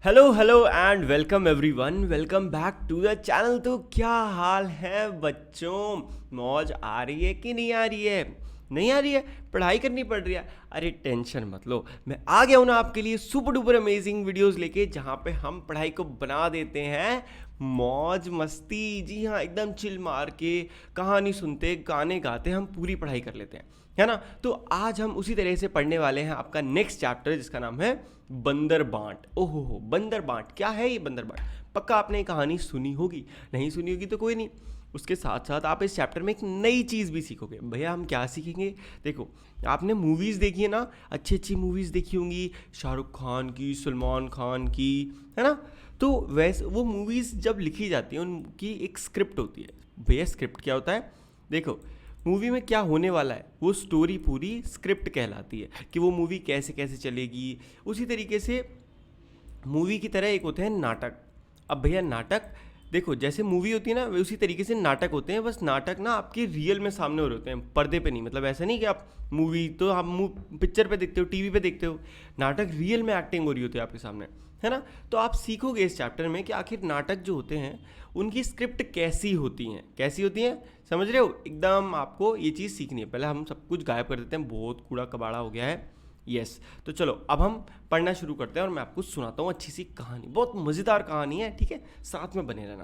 Hello hello and welcome everyone, welcome back to the channel. तो क्या हाल है बच्चों? मौज आ रही है कि नहीं आ रही है? नहीं आ रही है? पढ़ाई करनी पड़ रही है? अरे टेंशन मत लो, मैं आ गया हूँ ना आपके लिए सुपर डुपर अमेजिंग वीडियोस लेके, जहाँ पे हम पढ़ाई को बना देते हैं मौज मस्ती। जी हाँ, एकदम चिल मार के कहानी सुनते गाने गाते हम पूरी पढ़ाई कर लेते हैं, है ना। तो आज हम उसी तरह से पढ़ने वाले हैं आपका नेक्स्ट चैप्टर, जिसका नाम है बंदर बांट। ओहो हो, बंदर बांट क्या है ये बंदर बांट? पक्का आपने ये कहानी सुनी होगी, नहीं सुनी होगी तो कोई नहीं। उसके साथ साथ आप इस चैप्टर में एक नई चीज़ भी सीखोगे। भैया हम क्या सीखेंगे? देखो, आपने मूवीज़ देखी है ना, अच्छी अच्छी मूवीज़ देखी होंगी, शाहरुख खान की, सलमान खान की, है ना। तो वैसे वो मूवीज़ जब लिखी जाती हैं उनकी एक स्क्रिप्ट होती है। भैया स्क्रिप्ट क्या होता है? देखो, मूवी में क्या होने वाला है वो स्टोरी पूरी स्क्रिप्ट कहलाती है, कि वो मूवी कैसे कैसे चलेगी। उसी तरीके से मूवी की तरह एक होते हैं नाटक। अब भैया नाटक, देखो जैसे मूवी होती है ना, वे उसी तरीके से नाटक होते हैं। बस नाटक ना आपके रियल में सामने हो रहे होते हैं, पर्दे पे नहीं। मतलब ऐसा नहीं कि आप मूवी तो आप पिक्चर पे देखते हो, टीवी पे देखते हो। नाटक रियल में एक्टिंग हो रही होती है आपके सामने, है ना। तो आप सीखोगे इस चैप्टर में कि आखिर नाटक जो होते हैं उनकी स्क्रिप्ट कैसी होती हैं, कैसी होती हैं, समझ रहे हो। एकदम आपको ये चीज़ सीखनी है। पहले हम सब कुछ गायब कर देते हैं, बहुत कूड़ा कबाड़ा हो गया है। यस, तो चलो अब हम पढ़ना शुरू करते हैं और मैं आपको सुनाता हूँ अच्छी सी कहानी। बहुत मज़ेदार कहानी है, ठीक है, साथ में बने रहना।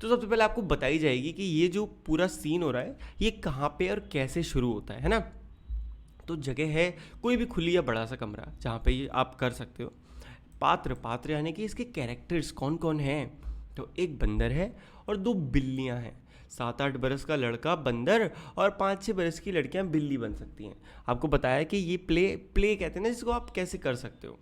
तो सबसे पहले आपको बताई जाएगी कि ये जो पूरा सीन हो रहा है ये कहाँ पे और कैसे शुरू होता है ना। तो जगह है कोई भी खुली या बड़ा सा कमरा जहाँ पे ये आप कर सकते हो। पात्र पात्र यानी कि इसके कैरेक्टर्स कौन कौन हैं? तो एक बंदर है और दो बिल्लियाँ हैं। 7-8 बरस का लड़का बंदर और 5-6 बरस की लड़कियाँ बिल्ली बन सकती हैं। आपको बताया कि ये प्ले प्ले कहते हैं ना, जिसको आप कैसे कर सकते हो।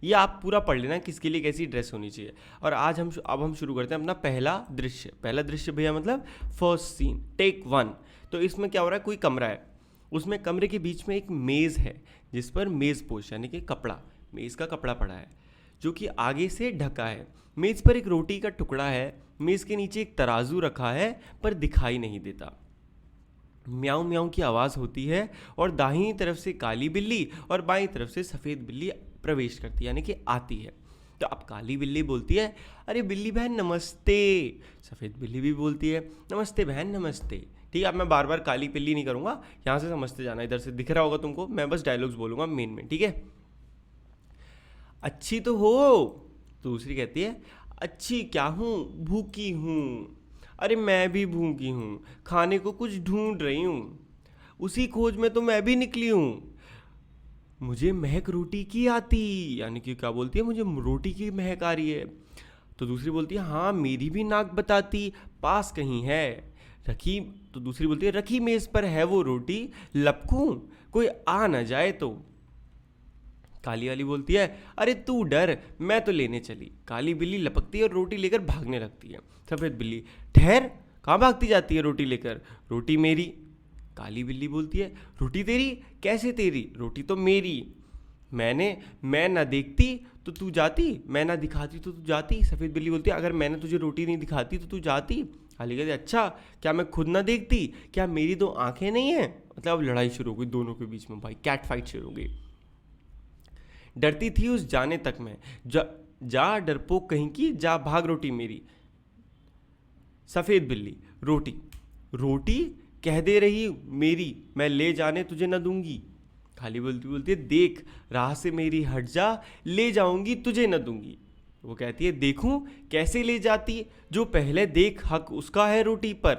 ये आप पूरा पढ़ लेना किसके लिए कैसी ड्रेस होनी चाहिए। और आज हम शुरू करते हैं अपना पहला दृश्य। पहला दृश्य भैया मतलब फर्स्ट सीन, टेक 1। तो इसमें क्या हो रहा है, कोई कमरा है, उसमें कमरे के बीच में एक मेज़ है जिस पर मेज़ पोश यानी कि कपड़ा, मेज़ का कपड़ा पड़ा है जो कि आगे से ढका है। मेज़ पर एक रोटी का टुकड़ा है। मेज़ के नीचे एक तराजू रखा है पर दिखाई नहीं देता। म्याऊं म्याऊं की आवाज़ होती है और दाहिनी तरफ से काली बिल्ली और बाईं तरफ से सफ़ेद बिल्ली प्रवेश करती है यानी कि आती है। तो अब काली बिल्ली बोलती है, अरे बिल्ली बहन नमस्ते। सफ़ेद बिल्ली भी बोलती है, नमस्ते बहन नमस्ते। ठीक है, अब मैं बार बार काली बिल्ली नहीं करूँगा, यहाँ से समझते जाना। इधर से दिख रहा होगा तुमको, मैं बस डायलॉग्स बोलूँगा मेन में, ठीक है। अच्छी तो हो? तो दूसरी कहती है, अच्छी क्या हूँ, भूखी हूँ। अरे मैं भी भूखी हूँ, खाने को कुछ ढूंढ रही हूँ। उसी खोज में तो मैं भी निकली हूँ। मुझे महक रोटी की आती, यानी कि क्या बोलती है, मुझे रोटी की महक आ रही है। तो दूसरी बोलती है, हाँ मेरी भी नाक बताती, पास कहीं है रखी। तो दूसरी बोलती है, रखी मेज़ पर है वो रोटी, लपकूं कोई आ ना जाए तो। काली वाली बोलती है, अरे तू डर, मैं तो लेने चली। काली बिल्ली लपकती है और रोटी लेकर भागने लगती है। सफ़ेद बिल्ली, ठहर, कहाँ भागती जाती है रोटी लेकर? रोटी मेरी। काली बिल्ली बोलती है, रोटी तेरी? कैसे तेरी? रोटी तो मेरी। मैं ना देखती तो तू जाती, मैं ना दिखाती तो तू जाती। सफ़ेद बिल्ली बोलती है, अगर मैंने तुझे रोटी नहीं दिखाती तो तू जाती। काली कहती, अच्छा क्या मैं खुद ना देखती? क्या मेरी दो आंखें नहीं हैं? मतलब अब लड़ाई शुरू हो गई दोनों के बीच में, भाई कैट फाइट शुरू हो गई। डरती थी उस जाने तक मैं, जा डरपोक कहीं की, जा भाग रोटी मेरी। सफ़ेद बिल्ली, रोटी रोटी कह दे रही मेरी, मैं ले जाने तुझे न दूंगी। खाली बोलती बोलती है, देख राह से मेरी हट जा, ले जाऊंगी तुझे न दूंगी। वो कहती है, देखूं कैसे ले जाती, जो पहले देख हक उसका है रोटी पर।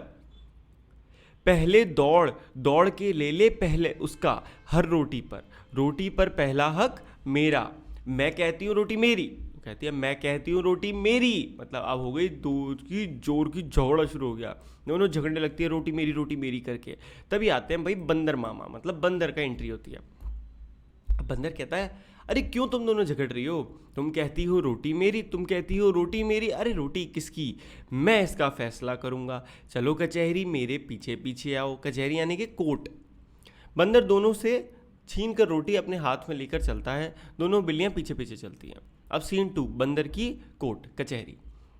पहले दौड़ दौड़ के ले पहले उसका हर रोटी पर पहला हक मेरा। मैं कहती हूँ रोटी मेरी, वो कहती है मैं कहती हूँ रोटी मेरी। मतलब अब हो गई दो की जोर की झगड़ा शुरू हो गया, दोनों झगड़ने लगती है रोटी मेरी करके। तभी आते हैं भाई बंदर मामा, मतलब बंदर का एंट्री होती है। अब बंदर कहता है, अरे क्यों तुम दोनों झगड़ रही हो? तुम कहती हो रोटी मेरी, तुम कहती हो रोटी मेरी। अरे रोटी किसकी? मैं इसका फैसला करूंगा। चलो कचहरी, मेरे पीछे पीछे आओ। कचहरी यानी कि कोर्ट। बंदर दोनों से छीन कर रोटी अपने हाथ में लेकर चलता है, दोनों बिल्लियां पीछे पीछे चलती हैं। अब सीन 2, बंदर की कोर्ट, कचहरी।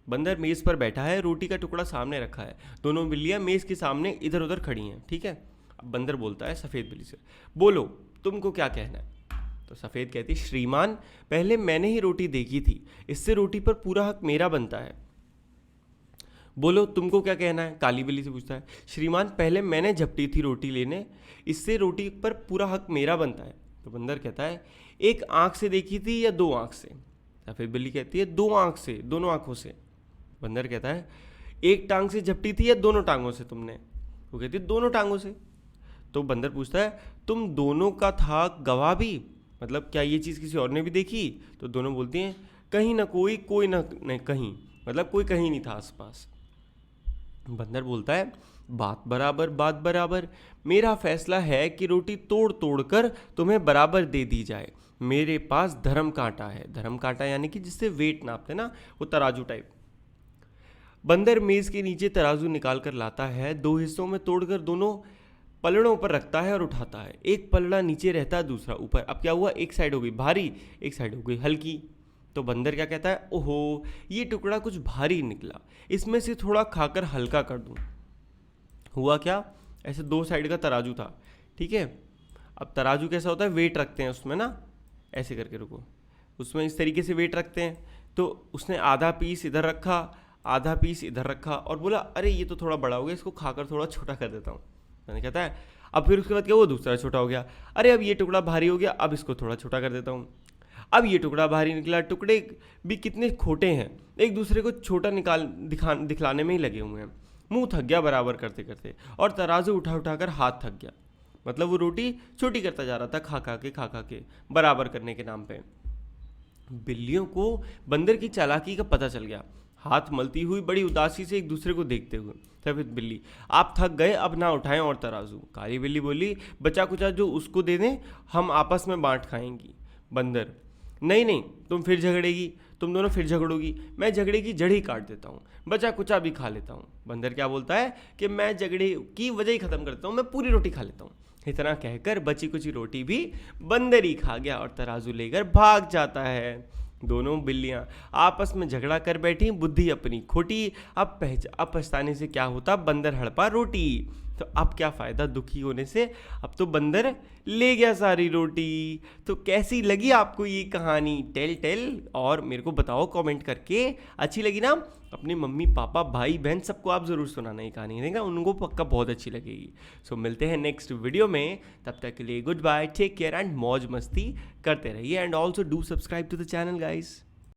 बंदर मेज़ पर बैठा है, रोटी का टुकड़ा सामने रखा है, दोनों बिल्लियां मेज़ के सामने इधर उधर खड़ी हैं, ठीक है। अब बंदर बोलता है सफ़ेद बिल्ली से, बोलो तुमको क्या कहना है? तो सफ़ेद कहती श्रीमान पहले मैंने ही रोटी देखी थी, इससे रोटी पर पूरा हक मेरा बनता है। बोलो तुमको क्या कहना है, काली बिल्ली से पूछता है। श्रीमान पहले मैंने झपटी थी रोटी लेने, इससे रोटी पर पूरा हक मेरा बनता है। तो बंदर कहता है एक आंख से देखी थी या दो आंख से? सफ़ेद बिल्ली कहती है दो आंख से, दोनों आंखों से। बंदर कहता है एक टांग से झपटी थी या दोनों टांगों से तुमने? वो कहती है दोनों टांगों से। तो बंदर पूछता है तुम दोनों का था गवाह भी, मतलब क्या ये चीज़ किसी और ने भी देखी? तो दोनों बोलती हैं कहीं ना कोई, कोई ना नहीं कहीं, मतलब कोई कहीं नहीं था आसपास। बंदर बोलता है बात बराबर, बात बराबर। मेरा फैसला है कि रोटी तोड़ तोड़ कर तुम्हें बराबर दे दी जाए। मेरे पास धर्म कांटा है। धर्म कांटा यानी कि जिससे वेट नापते ना, वो तराजू टाइप। बंदर मेज के नीचे तराजू निकाल कर लाता है, दो हिस्सों में तोड़कर दोनों पलड़ों पर रखता है और उठाता है। एक पलड़ा नीचे रहता है, दूसरा ऊपर। अब क्या हुआ, एक साइड हो गई भारी, एक साइड हो गई हल्की। तो बंदर क्या कहता है, ओहो ये टुकड़ा कुछ भारी निकला, इसमें से थोड़ा खाकर हल्का कर दूं। हुआ क्या, ऐसे दो साइड का तराजू था, ठीक है। अब तराजू कैसा होता है, वेट रखते हैं उसमें ना, ऐसे करके रुको, उसमें इस तरीके से वेट रखते हैं। तो उसने आधा पीस इधर रखा, आधा पीस इधर रखा और बोला अरे ये तो थोड़ा बड़ा हो गया, इसको खाकर थोड़ा छोटा कर देता हूँ। मैंने कहता है अब फिर उसके बाद क्या, वो दूसरा छोटा हो गया। अरे अब ये टुकड़ा भारी हो गया, अब इसको थोड़ा छोटा कर देता हूँ। अब ये टुकड़ा भारी निकला। टुकड़े भी कितने खोटे हैं, एक दूसरे को छोटा दिखलाने में ही लगे हुए हैं। मुंह थक गया बराबर करते करते, और तराजू उठा उठा कर हाथ थक गया। मतलब वो रोटी छोटी करता जा रहा था, खा खा के बराबर करने के नाम पे। बिल्लियों को बंदर की चालाकी का पता चल गया, हाथ मलती हुई बड़ी उदासी से एक दूसरे को देखते हुए। सफेद बिल्ली आप थक गए, अब ना उठाएं और तराजू। काली बिल्ली बोली बचा कुचा जो उसको दे दें, हम आपस में बांट खाएंगी। बंदर नहीं नहीं, तुम फिर झगड़ेगी, तुम दोनों फिर झगड़ोगी, मैं झगड़े की जड़ ही काट देता हूँ, बचा कुचा भी खा लेता हूँ। बंदर क्या बोलता है कि मैं झगड़े की वजह ही खत्म करता हूँ, मैं पूरी रोटी खा लेता हूँ। इतना कहकर बची कुची रोटी भी बंदर ही खा गया और तराजू लेकर भाग जाता है। दोनों बिल्लियां आपस में झगड़ा कर बैठी, बुद्धि अपनी खोटी। अब पछताने से क्या होता, बंदर हड़पा रोटी। तो अब क्या फ़ायदा दुखी होने से, अब तो बंदर ले गया सारी रोटी। तो कैसी लगी आपको ये कहानी, टेल और मेरे को बताओ कमेंट करके। अच्छी लगी ना, अपने मम्मी पापा भाई बहन सबको आप ज़रूर सुनाना ये कहानी, देखना उनको पक्का बहुत अच्छी लगेगी। सो मिलते हैं नेक्स्ट वीडियो में, तब तक के लिए good bye, take care and मौज मस्ती करते रहिए। And also do subscribe to the channel guys.